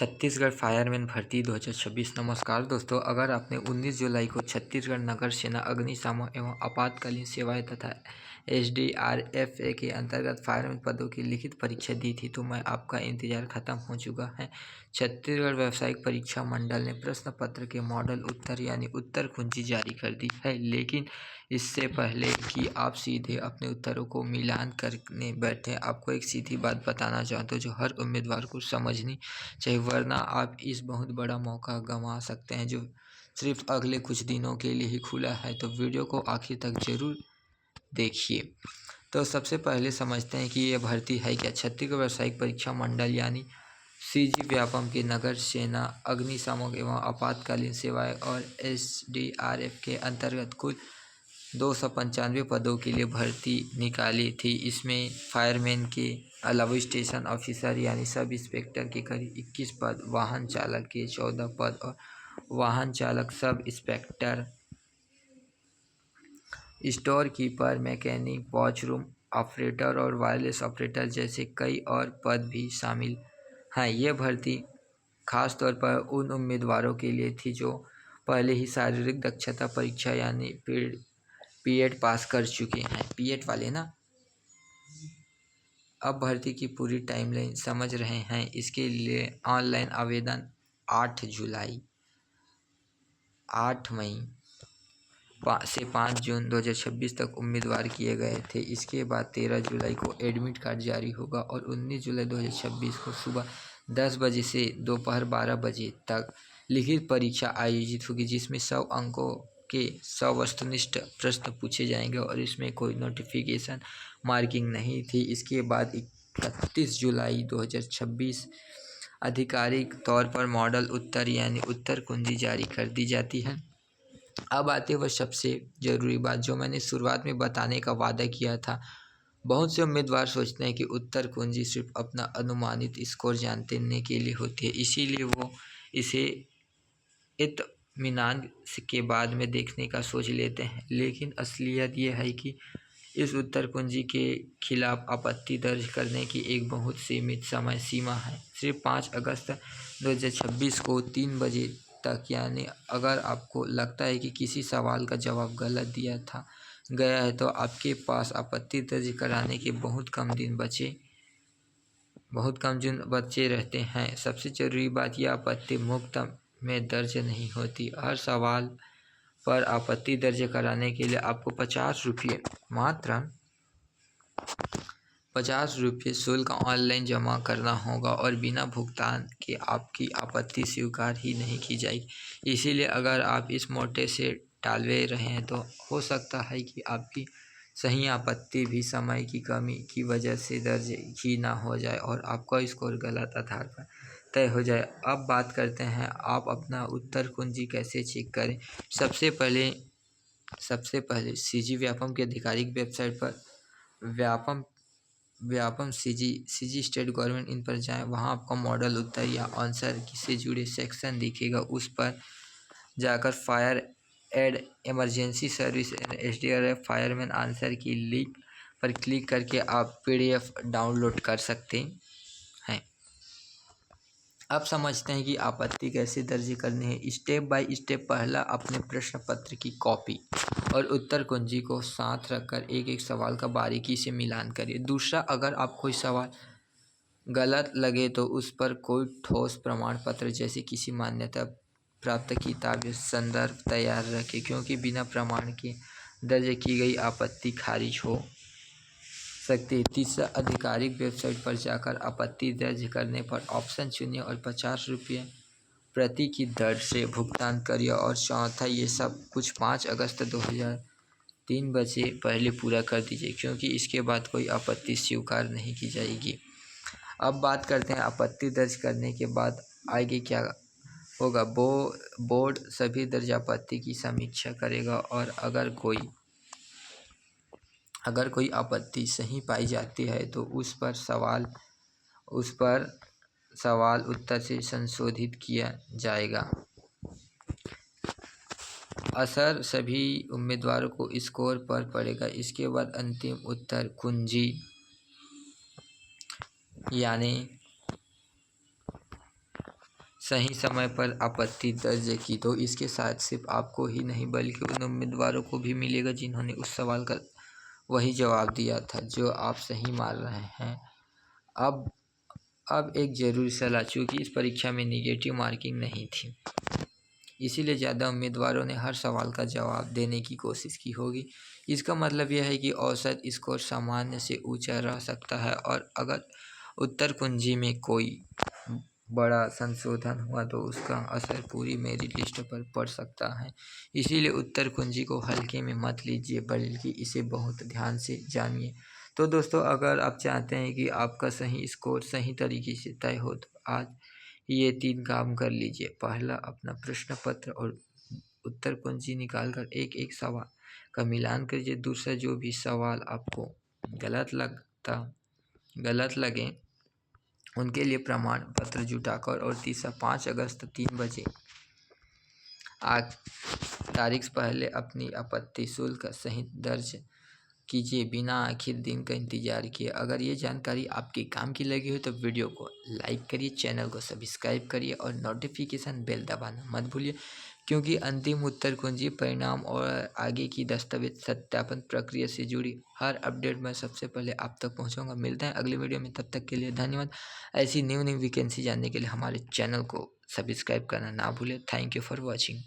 Chhattisgarh fireman भर्ती 2026। नमस्कार दोस्तों, अगर आपने 19 जुलाई को छत्तीसगढ़ नगर सेना अग्निशामक एवं आपातकालीन सेवाएं तथा SDRF के अंतर्गत फायरमैन पदों की लिखित परीक्षा दी थी तो मैं आपका इंतजार खत्म हो चुका है। छत्तीसगढ़ व्यावसायिक परीक्षा मंडल ने प्रश्न पत्र के मॉडल उत्तर यानी उत्तर कुंजी जारी कर दी है, लेकिन इससे पहले कि आप सीधे अपने उत्तरों को मिलान करने बैठे, आपको एक सीधी बात बताना चाहता हूँ जो हर उम्मीदवार को समझनी चाहिए, वरना आप इस बहुत बड़ा मौका गंवा सकते हैं जो सिर्फ अगले कुछ दिनों के लिए ही खुला है। तो वीडियो को आखिर तक जरूर देखिए। तो सबसे पहले समझते हैं कि ये भर्ती है क्या। छत्तीसगढ़ व्यावसायिक परीक्षा मंडल यानी CG व्यापम के नगर सेना अग्निशामक एवं आपातकालीन सेवाएं और SDRF के अंतर्गत कुल 295 पदों के लिए भर्ती निकाली थी। इसमें फायरमैन के अलावा स्टेशन ऑफिसर यानी सब इंस्पेक्टर के करीब 21 पद, वाहन चालक के 14 पद और वाहन चालक sub inspector, store keeper, mechanic, watch room operator और वायरलेस ऑपरेटर जैसे कई और पद भी शामिल हैं। ये भर्ती खास तौर पर उन उम्मीदवारों के लिए थी जो पहले ही शारीरिक दक्षता परीक्षा यानी पीएड पास कर चुके हैं। पीएड वाले ना। अब भर्ती की पूरी टाइमलाइन समझ रहे हैं। इसके लिए ऑनलाइन आवेदन 8 जुलाई, 8 मई से 5 जून 2026 तक उम्मीदवार किए गए थे। इसके बाद 13 जुलाई को एडमिट कार्ड जारी होगा और 19 जुलाई 2026 को सुबह 10 बजे से दोपहर 12 बजे तक लिखित परीक्षा आयोजित होगी, जिसमें 100 अंकों के 100 वस्तुनिष्ठ प्रश्न पूछे जाएंगे और इसमें कोई नोटिफिकेशन मार्किंग नहीं थी। इसके बाद 31 जुलाई 2026 आधिकारिक तौर पर मॉडल उत्तर यानी उत्तर कुंजी जारी कर दी जाती है। अब आते वह सबसे ज़रूरी बात जो मैंने शुरुआत में बताने का वादा किया था। बहुत से उम्मीदवार सोचते हैं कि उत्तर कुंजी सिर्फ अपना अनुमानित स्कोर जानने के लिए होती है, इसीलिए वो इसे इत्मीनान के बाद में देखने का सोच लेते हैं। लेकिन असलियत ये है कि इस उत्तर कुंजी के खिलाफ आपत्ति दर्ज करने की एक बहुत सीमित समय सीमा है, सिर्फ 5 अगस्त 2026 को 3 बजे तक। यानी अगर आपको लगता है कि किसी सवाल का जवाब गलत दिया था गया है तो आपके पास आपत्ति दर्ज कराने के बहुत कम दिन बचे रहते हैं। सबसे ज़रूरी बात यह आपत्ति मुक्त में दर्ज नहीं होती। हर सवाल पर आपत्ति दर्ज कराने के लिए आपको 50 रुपये, मात्र 50 रुपये शुल्क ऑनलाइन जमा करना होगा और बिना भुगतान के आपकी आपत्ति स्वीकार ही नहीं की जाएगी। इसीलिए अगर आप इस मोर्चे से टालवे रहे हैं तो हो सकता है कि आपकी सही आपत्ति भी समय की कमी की वजह से दर्ज ही ना हो जाए और आपका स्कोर गलत आधार पर तय हो जाए। अब बात करते हैं आप अपना उत्तर कुंजी कैसे चेक करें। सबसे पहले CG व्यापम की आधिकारिक वेबसाइट पर Vyapam CG state government in पर जाएं। वहां आपको मॉडल उत्तर या आंसर से जुड़े सेक्शन दिखेगा, उस पर जाकर fire and emergency service SDRF fireman answer की लिंक पर क्लिक करके आप PDF डाउनलोड कर सकते हैं। अब समझते हैं कि आपत्ति कैसे दर्ज करनी है। Step by step. पहला, अपने प्रश्न पत्र की कॉपी और उत्तर कुंजी को साथ रखकर एक एक सवाल का बारीकी से मिलान करिए। दूसरा, अगर आप कोई सवाल गलत लगे तो उस पर कोई ठोस प्रमाण पत्र जैसे किसी मान्यता प्राप्त किताब या संदर्भ तैयार रखें, क्योंकि बिना प्रमाण के दर्ज की गई आपत्ति खारिज हो सकती है। तीसरा, आधिकारिक वेबसाइट पर जाकर आपत्ति दर्ज करने पर ऑप्शन चुनिए और 50 रुपये प्रति की दर से भुगतान करिए। और चौथा, ये सब कुछ 5 अगस्त 2003 बजे पहले पूरा कर दीजिए, क्योंकि इसके बाद कोई आपत्ति स्वीकार नहीं की जाएगी। अब बात करते हैं आपत्ति दर्ज करने के बाद आगे क्या होगा। बोर्ड सभी दर्ज आपत्ति की समीक्षा करेगा और अगर कोई आपत्ति सही पाई जाती है तो उस पर सवाल उत्तर से संशोधित किया जाएगा। असर सभी उम्मीदवारों को स्कोर पर पड़ेगा। इसके बाद अंतिम उत्तर कुंजी यानी सही समय पर आपत्ति दर्ज की तो इसके साथ सिर्फ आपको ही नहीं बल्कि उन उम्मीदवारों को भी मिलेगा जिन्होंने उस सवाल का वही जवाब दिया था जो आप सही मान रहे हैं। अब अब एक ज़रूरी सलाह, चूँकि इस परीक्षा में नेगेटिव मार्किंग नहीं थी, इसीलिए ज़्यादा उम्मीदवारों ने हर सवाल का जवाब देने की कोशिश की होगी। इसका मतलब यह है कि औसत स्कोर सामान्य से ऊंचा रह सकता है और अगर उत्तर कुंजी में कोई बड़ा संशोधन हुआ तो उसका असर पूरी मेरिट लिस्ट पर पड़ सकता है। इसीलिए उत्तर कुंजी को हल्के में मत लीजिए बल्कि इसे बहुत ध्यान से जानिए। तो दोस्तों, अगर आप चाहते हैं कि आपका सही स्कोर सही तरीके से तय हो तो आज ये 3 काम कर लीजिए। पहला, अपना प्रश्न पत्र और उत्तर कुंजी निकाल कर एक एक सवाल का मिलान कीजिए। दूसरा, जो भी सवाल आपको गलत लगे उनके लिए प्रमाण पत्र जुटाकर, और तीसरा, 5 अगस्त 3 बजे तारीख से पहले अपनी आपत्ति शुल्क सहित दर्ज कीजिए बिना आखिर दिन का इंतजार किए। अगर ये जानकारी आपके काम की लगी हो तो वीडियो को लाइक करिए, चैनल को सब्सक्राइब करिए और नोटिफिकेशन बेल दबाना मत भूलिए, क्योंकि अंतिम उत्तर कुंजी परिणाम और आगे की दस्तावेज सत्यापन प्रक्रिया से जुड़ी हर अपडेट मैं सबसे पहले आप तक पहुंचाऊंगा। मिलते हैं अगले वीडियो में, तब तक के लिए धन्यवाद। ऐसी न्यू वैकेंसी जानने के लिए हमारे चैनल को सब्सक्राइब करना ना भूलें। Thank you for watching.